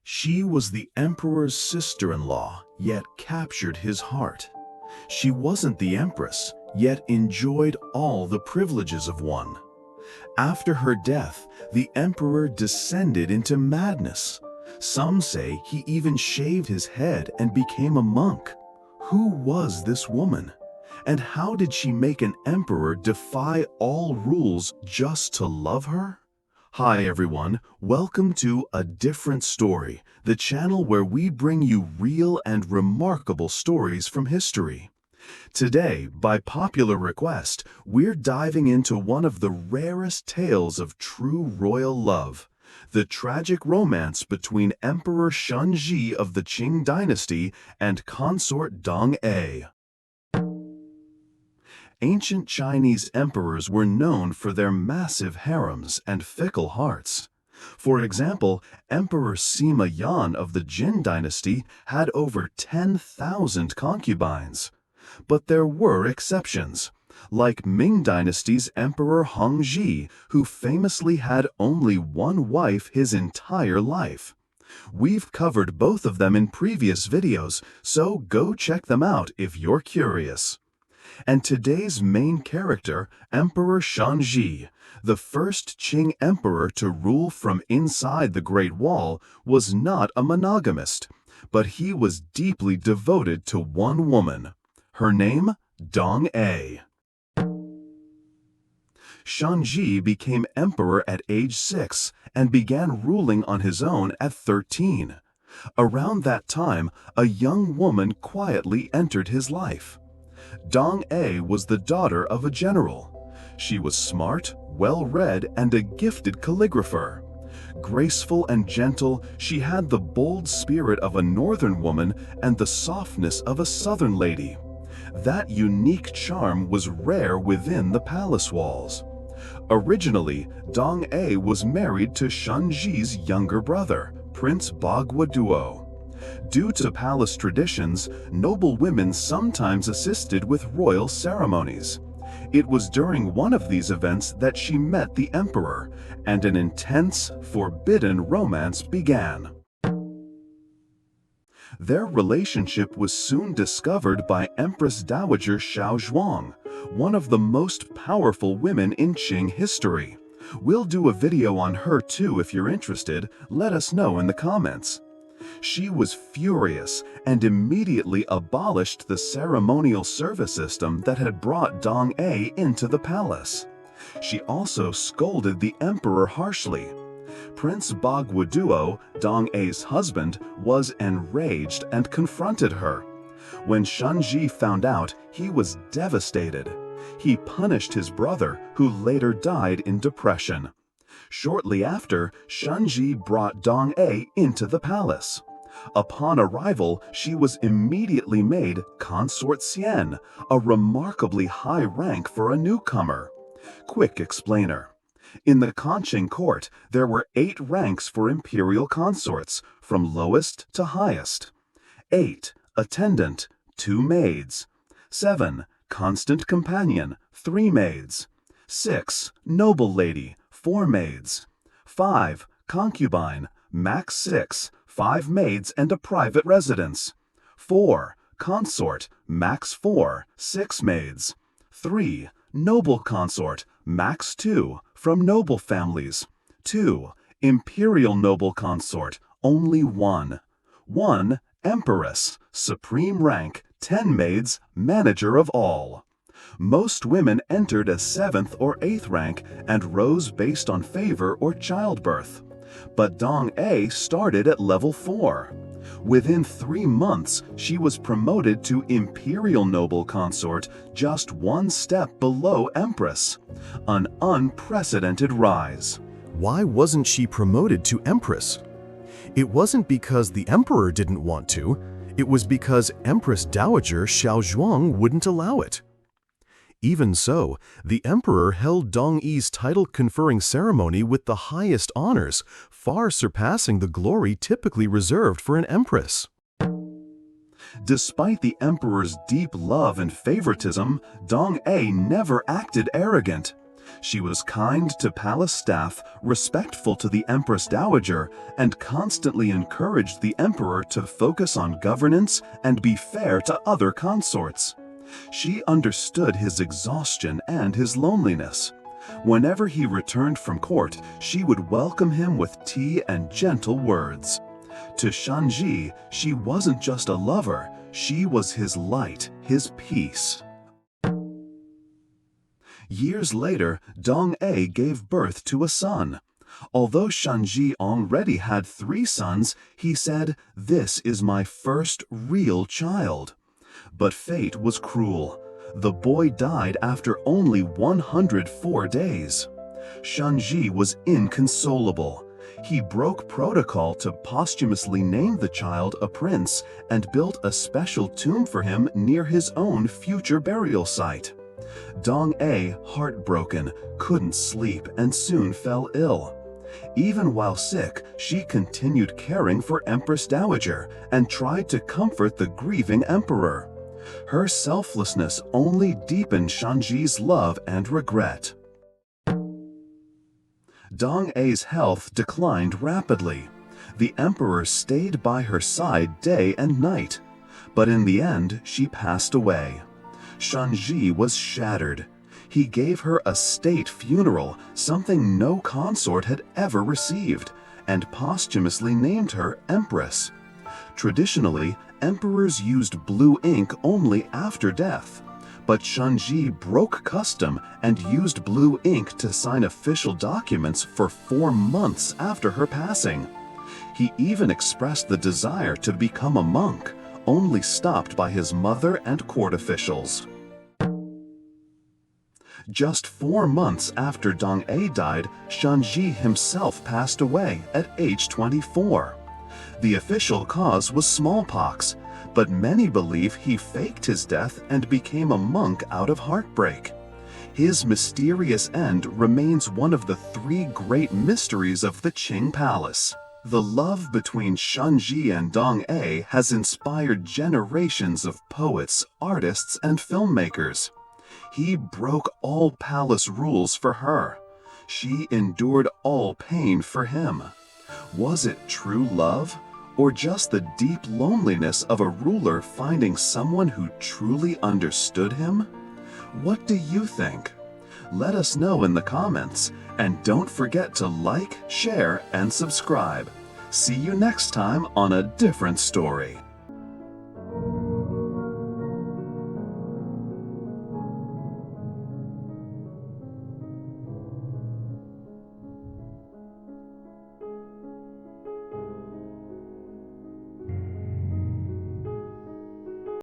She was the emperor's sister-in-law, yet captured his heart. She wasn't the empress, yet enjoyed all the privileges of one. After her death, the emperor descended into madness. Some say he even shaved his head and became a monk. Who was this woman? And how did she make an emperor defy all rules just to love her? Hi everyone, welcome to A Different Story, the channel where we bring you real and remarkable stories from history. Today, by popular request, we're diving into one of the rarest tales of true royal love, the tragic romance between Emperor Shunzhi of the Qing Dynasty and Consort Dong. Ancient Chinese emperors were known for their massive harems and fickle hearts. For example, Emperor Sima Yan of the Qing Dynasty had over 10,000 concubines. But there were exceptions, like Ming Dynasty's Emperor Hongzhi, who famously had only one wife his entire life. We've covered both of them in previous videos, so go check them out if you're curious. And today's main character, Emperor Shunzhi, the first Qing emperor to rule from inside the Great Wall, was not a monogamist, but he was deeply devoted to one woman. Her name, Dong. Shunzhi became emperor at age 6 and began ruling on his own at 13. Around that time, a young woman quietly entered his life. Dong was the daughter of a general. She was smart, well-read, and a gifted calligrapher. Graceful and gentle, she had the bold spirit of a northern woman and the softness of a southern lady. That unique charm was rare within the palace walls. Originally, Dong was married to Shunzhi's younger brother, Prince Bagua. Due to palace traditions, noble women sometimes assisted with royal ceremonies. It was during one of these events that she met the emperor, and an intense, forbidden romance began. Their relationship was soon discovered by Empress Dowager Xiao Zhuang, one of the most powerful women in Qing history. We'll do a video on her too if you're interested. Let us know in the comments. She was furious and immediately abolished the ceremonial service system that had brought Dong into the palace. She also scolded the emperor harshly. Prince Bagua, Dong-A's husband, was enraged and confronted her. When Shunzhi found out, he was devastated. He punished his brother, who later died in depression. Shortly after, Shunzhi brought Dong into the palace. Upon arrival, she was immediately made Consort Sien, a remarkably high rank for a newcomer. Quick explainer. In the Qing court, there were 8 ranks for imperial consorts, from lowest to highest. 8. Attendant, 2 maids. 7. Constant companion, 3 maids. 6. Noble lady, 4 maids. 5. Concubine, max 6, 5 maids and a private residence. 4. Consort, max 4, 6 maids. 3. Noble consort, max 2, from noble families. 2. Imperial noble consort, only 1. 1. Empress, supreme rank, 10 maids, manager of all. Most women entered as 7th or 8th rank and rose based on favor or childbirth. But Dong started at level 4. Within 3 months, she was promoted to Imperial Noble Consort, just 1 step below Empress. An unprecedented rise. Why wasn't she promoted to Empress? It wasn't because the Emperor didn't want to, it was because Empress Dowager Xiao Zhuang wouldn't allow it. Even so, the Emperor held Dong-E's title-conferring ceremony with the highest honors, far surpassing the glory typically reserved for an empress. Despite the emperor's deep love and favoritism, Dong never acted arrogant. She was kind to palace staff, respectful to the Empress Dowager, and constantly encouraged the emperor to focus on governance and be fair to other consorts. She understood his exhaustion and his loneliness. Whenever he returned from court, she would welcome him with tea and gentle words. To Shunzhi, she wasn't just a lover, she was his light, his peace. Years later, Dong-A gave birth to a son. Although Shunzhi already had 3 sons, he said, "This is my first real child." But fate was cruel. The boy died after only 104 days. Shunzhi was inconsolable. He broke protocol to posthumously name the child a prince and built a special tomb for him near his own future burial site. Dong-A, heartbroken, couldn't sleep and soon fell ill. Even while sick, she continued caring for Empress Dowager and tried to comfort the grieving emperor. Her selflessness only deepened Shunzhi's love and regret. Dong-A's health declined rapidly. The emperor stayed by her side day and night, but in the end she passed away. Shunzhi was shattered. He gave her a state funeral, something no consort had ever received, and posthumously named her empress. Traditionally, emperors used blue ink only after death, but Shunzhi broke custom and used blue ink to sign official documents for 4 months after her passing. He even expressed the desire to become a monk, only stopped by his mother and court officials. Just 4 months after Dong-A died, Shunzhi himself passed away at age 24. The official cause was smallpox, but many believe he faked his death and became a monk out of heartbreak. His mysterious end remains one of the 3 great mysteries of the Qing Palace. The love between Shunzhi and Dong-A has inspired generations of poets, artists, and filmmakers. He broke all palace rules for her. She endured all pain for him. Was it true love, or just the deep loneliness of a ruler finding someone who truly understood him? What do you think? Let us know in the comments, and don't forget to like, share, and subscribe. See you next time on a different story.